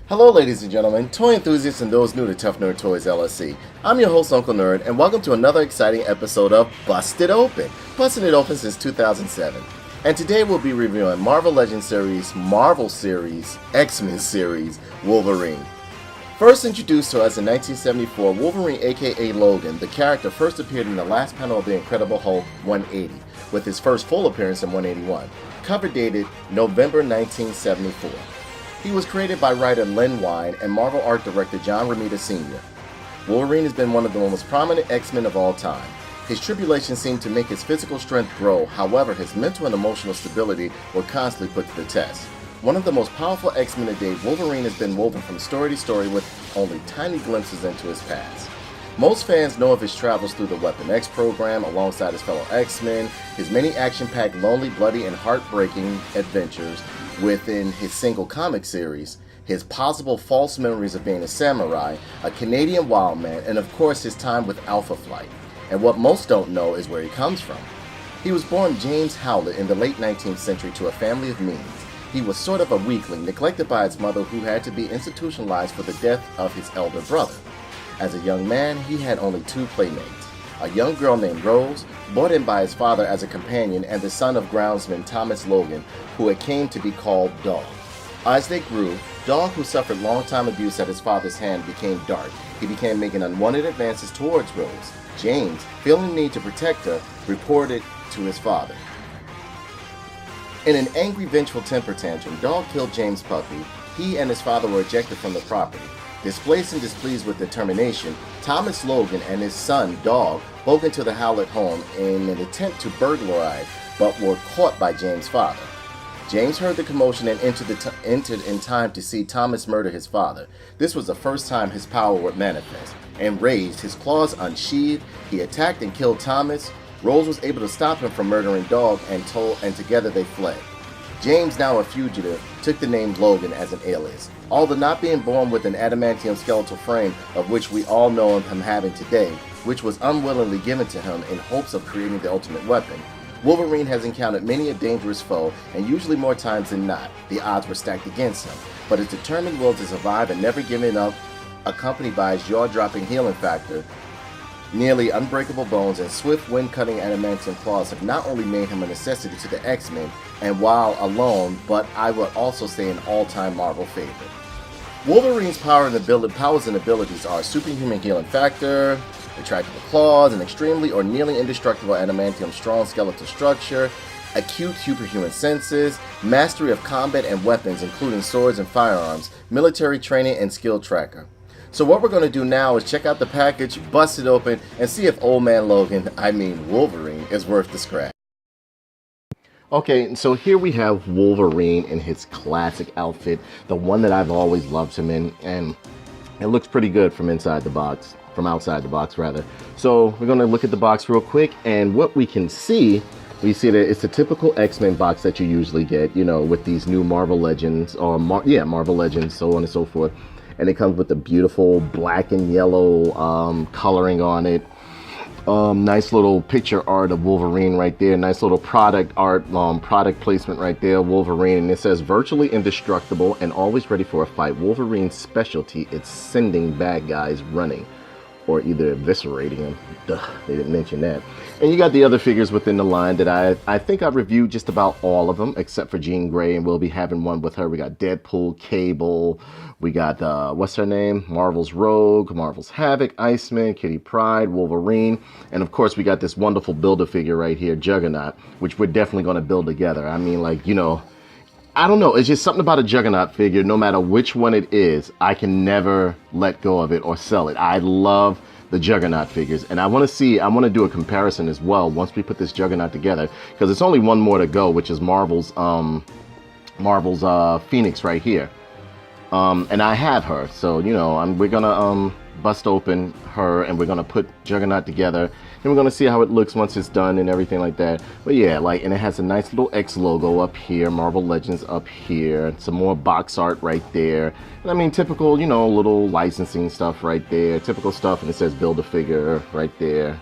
Hello ladies and gentlemen, toy enthusiasts and those new to Tough Nerd Toys LLC. I'm your host Uncle Nerd and welcome to another exciting episode of Busted Open. Busted It Open since 2007. And today we'll be reviewing Marvel Legends series, Marvel series, X-Men series, Wolverine. First introduced to us in 1974, Wolverine aka Logan, the character first appeared in the last panel of The Incredible Hulk 180, with his first full appearance in 181. Cover dated November 1974. He was created by writer Len Wein and Marvel art director John Romita Sr. Wolverine has been one of the most prominent X-Men of all time. His tribulations seemed to make his physical strength grow, however his mental and emotional stability were constantly put to the test. One of the most powerful X-Men to date, Wolverine has been woven from story to story with only tiny glimpses into his past. Most fans know of his travels through the Weapon X program alongside his fellow X-Men, his many action-packed, lonely, bloody, and heartbreaking adventures within his single comic series, his possible false memories of being a samurai, a Canadian wildman, and of course his time with Alpha Flight. And what most don't know is where he comes from. He was born James Howlett in the late 19th century to a family of means. He was sort of a weakling, neglected by his mother who had to be institutionalized for the death of his elder brother. As a young man, he had only two playmates. A young girl named Rose, brought in by his father as a companion, and the son of groundsman Thomas Logan, who had came to be called Dog. As they grew, Dog, who suffered long-time abuse at his father's hand, became dark. He began making unwanted advances towards Rose. James, feeling the need to protect her, reported to his father. In an angry, vengeful temper tantrum, Dog killed James' puppy. He and his father were ejected from the property. Displaced and displeased with determination, Thomas Logan and his son, Dog, broke into the Howlett home in an attempt to burglarize, but were caught by James' father. James heard the commotion and entered in time to see Thomas murder his father. This was the first time his power would manifest. Enraged, his claws unsheathed, he attacked and killed Thomas. Rose was able to stop him from murdering Dog and together they fled. James, now a fugitive, took the name Logan as an alias. Although not being born with an adamantium skeletal frame of which we all know him having today, which was unwillingly given to him in hopes of creating the ultimate weapon, Wolverine has encountered many a dangerous foe, and usually more times than not, the odds were stacked against him. But his determined will to survive and never giving up, accompanied by his jaw-dropping healing factor, nearly unbreakable bones, and swift wind-cutting adamantium claws have not only made him a necessity to the X-Men, and while alone, but I would also say an all-time Marvel favorite. Wolverine's powers and abilities are superhuman healing factor, retractable claws, an extremely or nearly indestructible adamantium strong skeletal structure, acute superhuman senses, mastery of combat and weapons including swords and firearms, military training, and skill tracker. So what we're going to do now is check out the package, bust it open, and see if old man Logan, Wolverine, is worth the scratch. Okay, so here we have Wolverine in his classic outfit, the one that I've always loved him in, and it looks pretty good from outside the box rather. So we're going to look at the box real quick, and what we can see, we see that it's a typical X-Men box that you usually get, you know, with these new Marvel Legends, or Marvel Legends, so on and so forth. And it comes with a beautiful black and yellow coloring on it. Nice little picture art of Wolverine right there. Nice little product art, product placement right there, Wolverine. And it says, virtually indestructible and always ready for a fight. Wolverine's specialty is sending bad guys running, or either eviscerating them. Duh, they didn't mention that. And you got the other figures within the line that I think I've reviewed just about all of them, except for Jean Grey, and we'll be having one with her. We got Deadpool, Cable, we got, what's her name? Marvel's Rogue, Marvel's Havoc, Iceman, Kitty Pryde, Wolverine, and of course we got this wonderful Build-A-Figure right here, Juggernaut, which we're definitely going to build together. I mean, like, you know, I don't know, it's just something about a Juggernaut figure, no matter which one it is, I can never let go of it or sell it. I love the Juggernaut figures, and I want to do a comparison as well once we put this Juggernaut together, because it's only one more to go, which is Marvel's Phoenix right here. And I have her, so you know, we're gonna bust open her and we're gonna put Juggernaut together, and we're gonna see how it looks once it's done and everything like that. But yeah, like, and it has a nice little X logo up here, Marvel Legends up here, some more box art right there, and I mean typical, you know, little licensing stuff right there, typical stuff, and it says Build-A-Figure right there.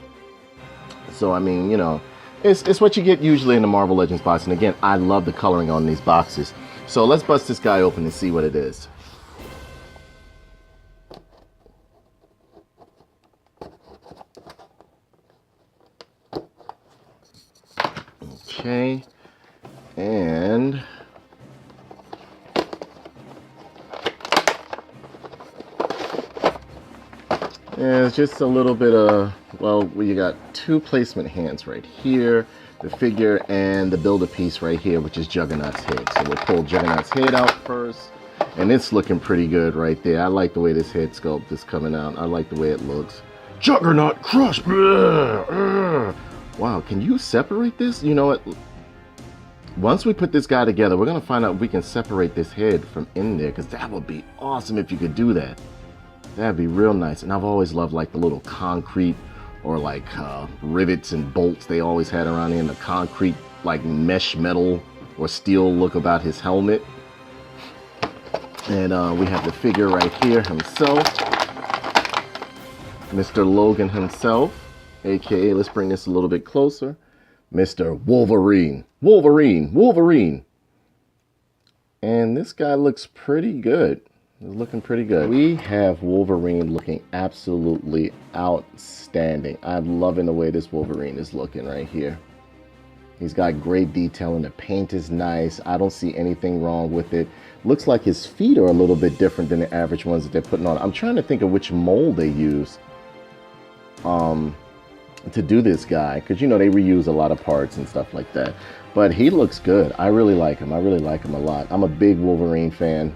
So I mean, you know, it's what you get usually in the Marvel Legends box, and again, I love the coloring on these boxes. So let's bust this guy open and see what it is. Okay. And yeah, it's just a little bit of, well, you got two placement hands right here, the figure, and the build-a-piece right here, which is Juggernaut's head. So we'll pull Juggernaut's head out first, and it's looking pretty good right there. I like the way this head sculpt is coming out. I like the way it looks. Juggernaut crush! Wow, can you separate this? You know what? Once we put this guy together, we're gonna find out if we can separate this head from in there, because that would be awesome if you could do that. That'd be real nice. And I've always loved like the little concrete or like rivets and bolts they always had around here, in the concrete like mesh metal or steel look about his helmet. And we have the figure right here himself, Mr. Logan himself, aka, let's bring this a little bit closer, Mr. Wolverine. Wolverine. And this guy looks pretty good. It's looking pretty good. We have Wolverine looking absolutely outstanding. I'm loving the way this Wolverine is looking right here. He's got great detailing. The paint is nice. I don't see anything wrong with it. Looks like his feet are a little bit different than the average ones that they're putting on. I'm trying to think of which mold they use to do this guy, because you know they reuse a lot of parts and stuff like that. But he looks good. I really like him. I really like him a lot. I'm a big Wolverine fan.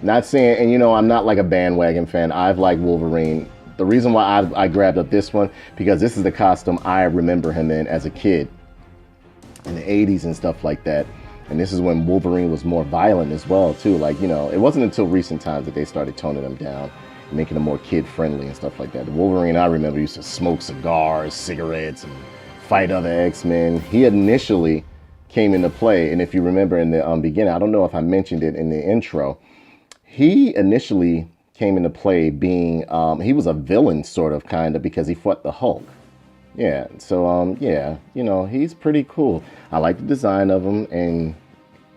Not saying, and you know, I'm not like a bandwagon fan. I've liked Wolverine. The reason why I grabbed up this one, because this is the costume I remember him in as a kid in the 80s and stuff like that. And this is when Wolverine was more violent as well too. Like, you know, it wasn't until recent times that they started toning him down, making him more kid friendly and stuff like that. The Wolverine I remember used to smoke cigars, cigarettes, and fight other X-Men. He initially came into play, and if you remember in the beginning, I don't know if I mentioned it in the intro, he initially came into play being, he was a villain sort of, kind of, because he fought the Hulk. Yeah, so, yeah, you know, he's pretty cool. I like the design of him, and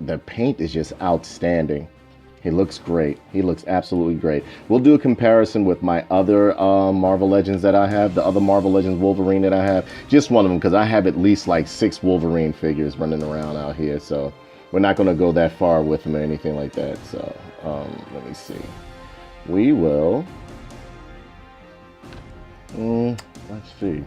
the paint is just outstanding. He looks great. He looks absolutely great. We'll do a comparison with my other Marvel Legends that I have, the other Marvel Legends Wolverine that I have. Just one of them, because I have at least like 6 Wolverine figures running around out here, so we're not going to go that far with them or anything like that. So, let me see. We will, let's see.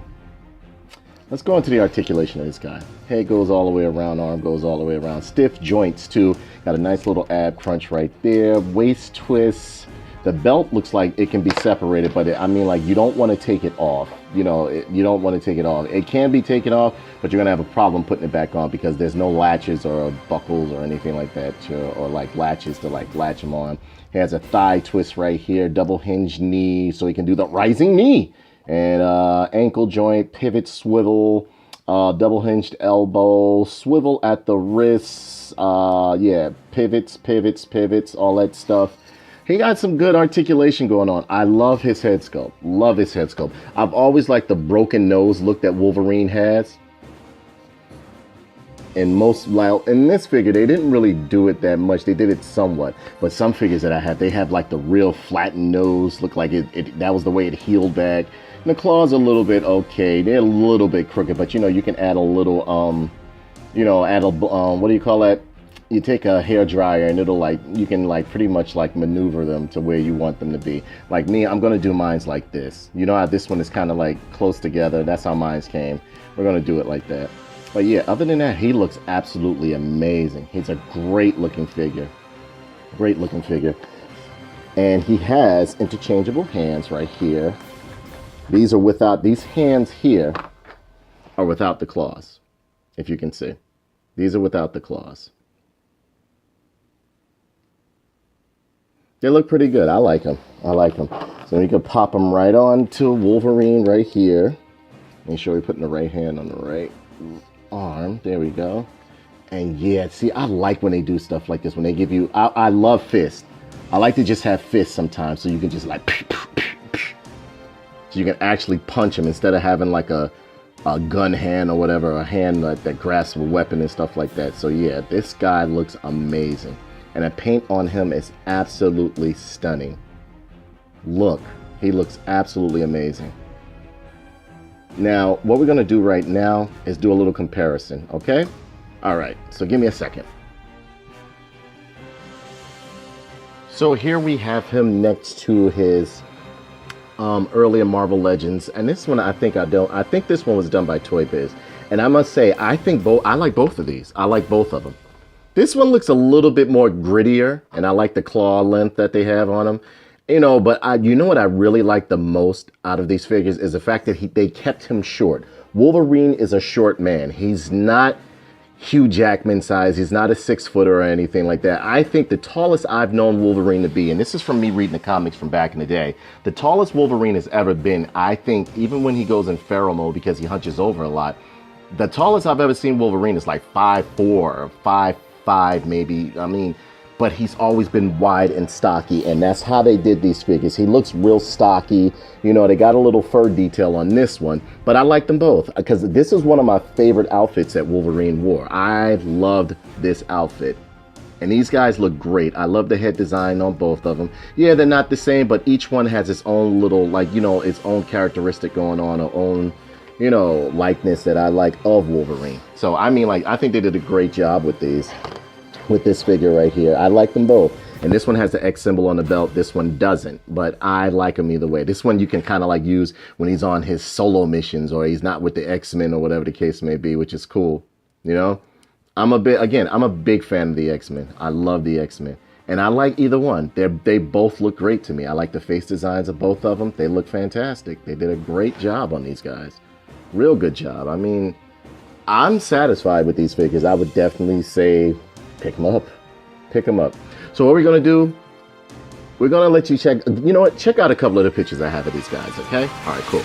Let's go into the articulation of this guy. Head goes all the way around, arm goes all the way around. Stiff joints too. Got a nice little ab crunch right there. Waist twists. The belt looks like it can be separated, but I mean, like, you don't want to take it off. You know, you don't want to take it off. It can be taken off, but you're gonna have a problem putting it back on because there's no latches or buckles or anything like that, or like latches to like latch them on. He has a thigh twist right here, double hinged knee, so he can do the rising knee. And ankle joint, pivot, swivel, double hinged elbow, swivel at the wrists, yeah, pivots, all that stuff. He got some good articulation going on. I love his head sculpt. Love his head sculpt. I've always liked the broken nose look that Wolverine has. And most, like, in this figure, they didn't really do it that much. They did it somewhat. But some figures that I have, they have like the real flattened nose. Look like that was the way it healed back. And the claws are a little bit okay. They're a little bit crooked, but you know, you can add a little, you know, add a, what do you call that? You take a hair dryer and it'll like, you can like pretty much like maneuver them to where you want them to be. Like me, I'm gonna do mine's like this. You know how this one is kind of like close together? That's how mine's came. We're gonna do it like that. But yeah, other than that, he looks absolutely amazing. He's a great looking figure. Great looking figure. And he has interchangeable hands right here. These are without, these hands here are without the claws, if you can see. These are without the claws. They look pretty good. I like them. I like them. So you can pop them right on to Wolverine right here. Make sure we're putting the right hand on the right arm. There we go. And yeah, see, I like when they do stuff like this. When they give you, I love fists. I like to just have fists sometimes, so you can just like, so you can actually punch them instead of having like a gun hand or whatever, a hand that grasps a weapon and stuff like that. So yeah, this guy looks amazing. And the paint on him is absolutely stunning. Look, he looks absolutely amazing. Now, what we're going to do right now is do a little comparison, okay? All right, so give me a second. So here we have him next to his earlier Marvel Legends, and this one I think this one was done by Toy Biz, and I must say I like both of these. I like both of them. This one looks a little bit more grittier, and I like the claw length that they have on them. You know, but you know what I really like the most out of these figures is the fact that they kept him short. Wolverine is a short man. He's not Hugh Jackman size. He's not a 6-footer or anything like that. I think the tallest I've known Wolverine to be, and this is from me reading the comics from back in the day, the tallest Wolverine has ever been, I think, even when he goes in feral mode because he hunches over a lot, the tallest I've ever seen Wolverine is like 5'4" or 5'5" maybe. I mean, but he's always been wide and stocky, and that's how they did these figures. He looks real stocky. You know, they got a little fur detail on this one, but I like them both because this is one of my favorite outfits that Wolverine wore. I loved this outfit, and these guys look great. I love the head design on both of them. Yeah, they're not the same, but each one has its own little, like, you know, its own characteristic going on, or own, you know, likeness that I like of Wolverine. So, I mean, like, I think they did a great job with these. With this figure right here. I like them both. And this one has the X symbol on the belt. This one doesn't. But I like him either way. This one you can kind of like use when he's on his solo missions or he's not with the X-Men or whatever the case may be, which is cool. You know? I'm a big fan of the X-Men. I love the X-Men. And I like either one. They both look great to me. I like the face designs of both of them. They look fantastic. They did a great job on these guys. Real good job. I mean, I'm satisfied with these figures. I would definitely say pick them up. Pick them up. So what we're going to do, we're going to let you check, you know what, check out a couple of the pictures I have of these guys, okay? All right, cool.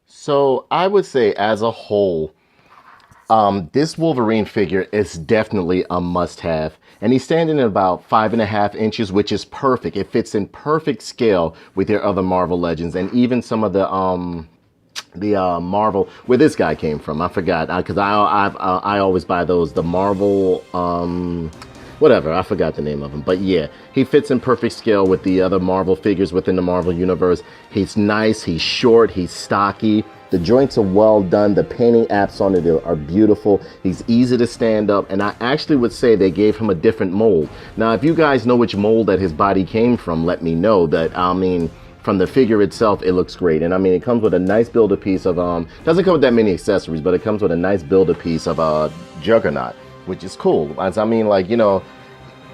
So I would say as a whole, this Wolverine figure is definitely a must-have. And he's standing at about 5.5 inches, which is perfect. It fits in perfect scale with your other Marvel Legends and even some of the Marvel, where this guy came from. I forgot, because I always buy those, the Marvel, whatever, I forgot the name of them. But yeah, he fits in perfect scale with the other Marvel figures within the Marvel universe. He's nice, he's short, he's stocky. The joints are well done. The painting apps on it are beautiful. He's easy to stand up. And I actually would say they gave him a different mold. Now, if you guys know which mold that his body came from, let me know. That, I mean, from the figure itself, it looks great. And I mean, it comes with a nice builder piece of, doesn't come with that many accessories, but it comes with a nice builder piece of Juggernaut, which is cool. As I mean, like, you know,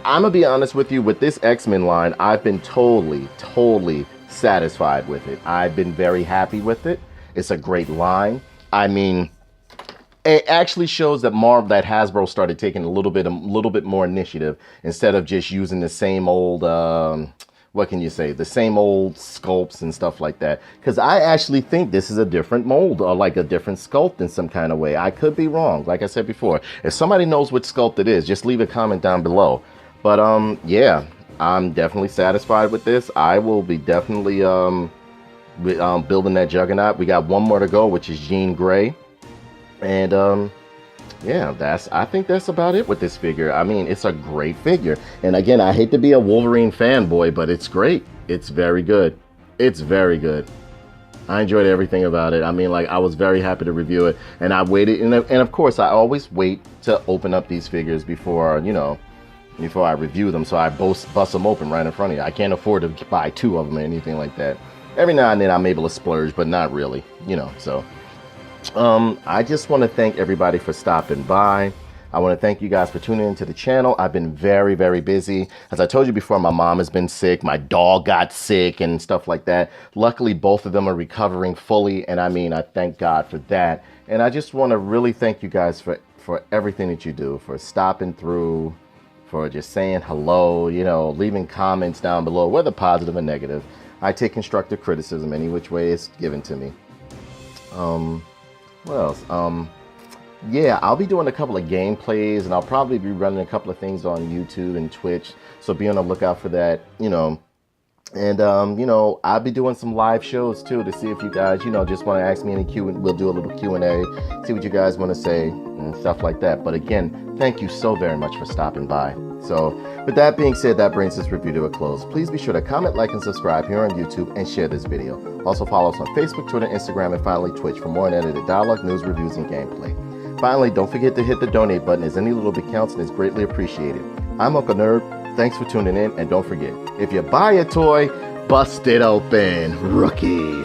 I'm gonna be honest with you, with this X-Men line, I've been totally satisfied with it. I've been very happy with it. It's a great line. I mean, it actually shows that Hasbro started taking a little bit more initiative instead of just using the same old what can you say, the same old sculpts and stuff like that. Because I actually think this is a different mold or like a different sculpt in some kind of way. I could be wrong. Like I said before, if somebody knows what sculpt it is, just leave a comment down below. But yeah, I'm definitely satisfied with this. I will be definitely building that Juggernaut. We got one more to go, which is Jean Grey. And yeah, I think that's about it with this figure. I mean, it's a great figure. And again, I hate to be a Wolverine fanboy, but it's great. It's very good. It's very good. I enjoyed everything about it. I mean, like, I was very happy to review it. And I waited, and of course, I always wait to open up these figures before, you know, before I review them. So I bust them open right in front of you. I can't afford to buy 2 of them or anything like that. Every now and then I'm able to splurge, but not really, you know, so. I just want to thank everybody for stopping by. I want to thank you guys for tuning into the channel. I've been very, very busy. As I told you before, my mom has been sick. My dog got sick and stuff like that. Luckily, both of them are recovering fully. And I mean, I thank God for that. And I just want to really thank you guys for everything that you do, for stopping through, for just saying hello, you know, leaving comments down below, whether positive or negative. I take constructive criticism any which way it's given to me. What else? Yeah, I'll be doing a couple of gameplays, and I'll probably be running a couple of things on YouTube and Twitch, so be on the lookout for that, you know. And you know, I'll be doing some live shows too, to see if you guys, you know, just want to ask me any we'll do a little Q&A, see what you guys want to say and stuff like that. But again, thank you so very much for stopping by. So with that being said, that brings this review to a close. Please be sure to comment, like, and subscribe here on YouTube, and share this video. Also follow us on Facebook, Twitter, Instagram, and finally Twitch for more unedited dialogue, news, reviews, and gameplay. Finally, don't forget to hit the donate button, as any little bit counts and is greatly appreciated. I'm Uncle Nerd. Thanks for tuning in, and don't forget, if you buy a toy, bust it open, rookie.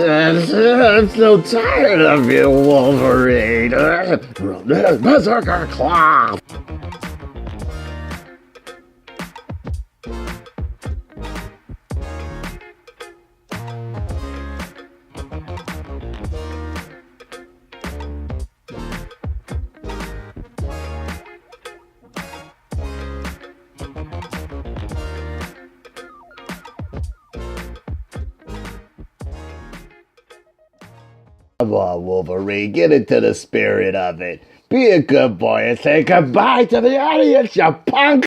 I'm so tired of you, Wolverine. Berserker Claw. Come on, Wolverine, get into the spirit of it. Be a good boy and say goodbye to the audience, you punk!